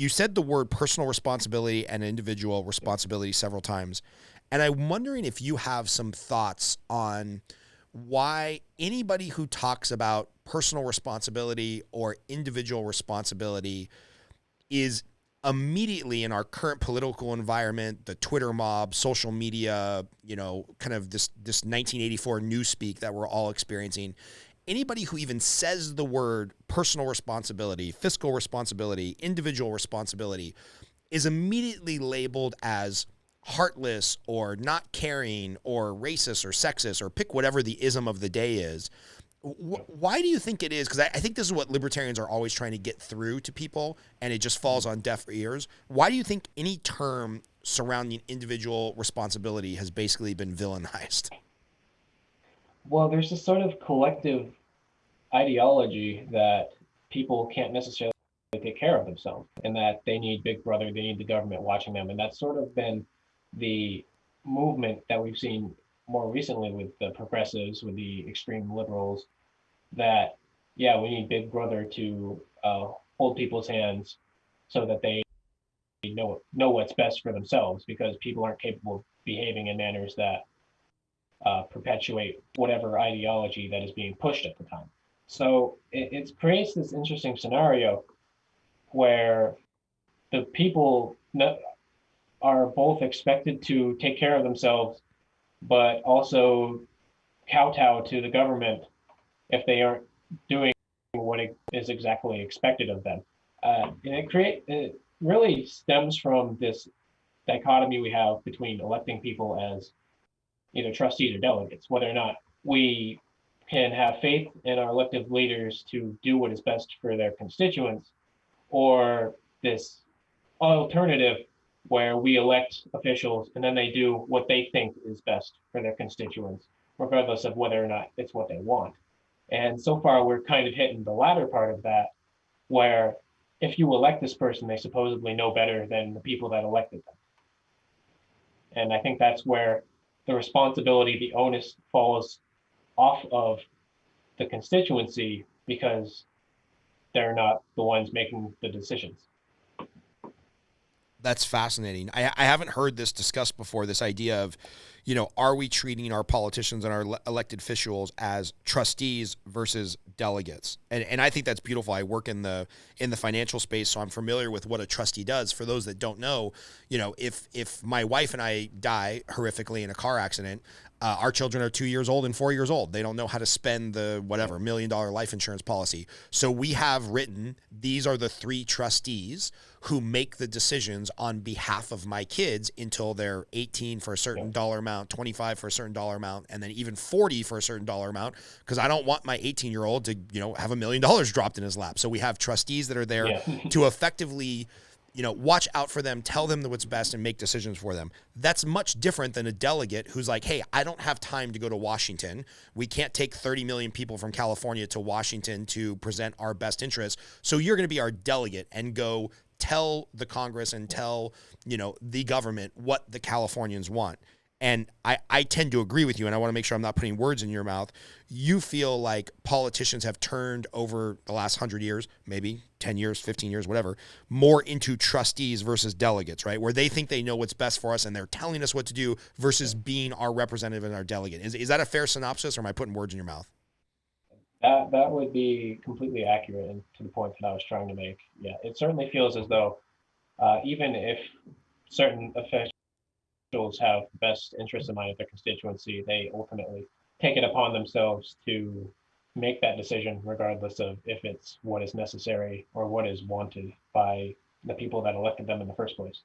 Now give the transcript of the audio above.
you said the word personal responsibility and individual responsibility several times. And I'm wondering if you have some thoughts on why anybody who talks about personal responsibility or individual responsibility is immediately in our current political environment, the Twitter mob, social media, kind of this 1984 newspeak that we're all experiencing. Anybody who even says the word personal responsibility, fiscal responsibility, individual responsibility is immediately labeled as heartless or not caring or racist or sexist or pick whatever the ism of the day is. Why do you think it is? Because I think this is what libertarians are always trying to get through to people, and it just falls on deaf ears. Why do you think any term surrounding individual responsibility has basically been villainized? Well, there's this sort of collective ideology that people can't necessarily take care of themselves and that they need Big Brother, they need the government watching them. And that's sort of been the movement that we've seen more recently with the progressives, with the extreme liberals, that, yeah, we need Big Brother to hold people's hands so that they know what's best for themselves because people aren't capable of behaving in manners that perpetuate whatever ideology that is being pushed at the time. So it creates this interesting scenario where the people are both expected to take care of themselves, but also kowtow to the government if they aren't doing what is exactly expected of them. And it really stems from this dichotomy we have between electing people as either trustees or delegates, whether or not we can have faith in our elected leaders to do what is best for their constituents, or this alternative where we elect officials and then they do what they think is best for their constituents, regardless of whether or not it's what they want. And so far, we're kind of hitting the latter part of that, where if you elect this person, they supposedly know better than the people that elected them. And I think that's where the responsibility, the onus falls off of the constituency because they're not the ones making the decisions. That's fascinating. I haven't heard this discussed before, this idea of, are we treating our politicians and our elected officials as trustees versus delegates? And I think that's beautiful. I work in the financial space, so I'm familiar with what a trustee does. For those that don't know, if my wife and I die horrifically in a car accident, our children are 2 years old and 4 years old. They don't know how to spend the whatever $1 million life insurance policy. So we have written, these are the three trustees who make the decisions on behalf of my kids until they're 18 for a certain dollar amount, 25 for a certain dollar amount, and then even 40 for a certain dollar amount, because I don't want my 18-year-old to, have $1 million dropped in his lap. So we have trustees that are there to effectively watch out for them, tell them what's best, and make decisions for them. That's much different than a delegate who's like, hey, I don't have time to go to Washington. We can't take 30 million people from California to Washington to present our best interests. So you're going to be our delegate and go tell the Congress and tell, the government what the Californians want. And I tend to agree with you, and I want to make sure I'm not putting words in your mouth. You feel like politicians have turned over the last 100 years, maybe 10 years, 15 years, whatever, more into trustees versus delegates, right? Where they think they know what's best for us and they're telling us what to do versus being our representative and our delegate. Is that a fair synopsis, or am I putting words in your mouth? That would be completely accurate and to the point that I was trying to make. Yeah, it certainly feels as though even if certain officials have the best interests in mind of their constituency, they ultimately take it upon themselves to make that decision, regardless of if it's what is necessary or what is wanted by the people that elected them in the first place.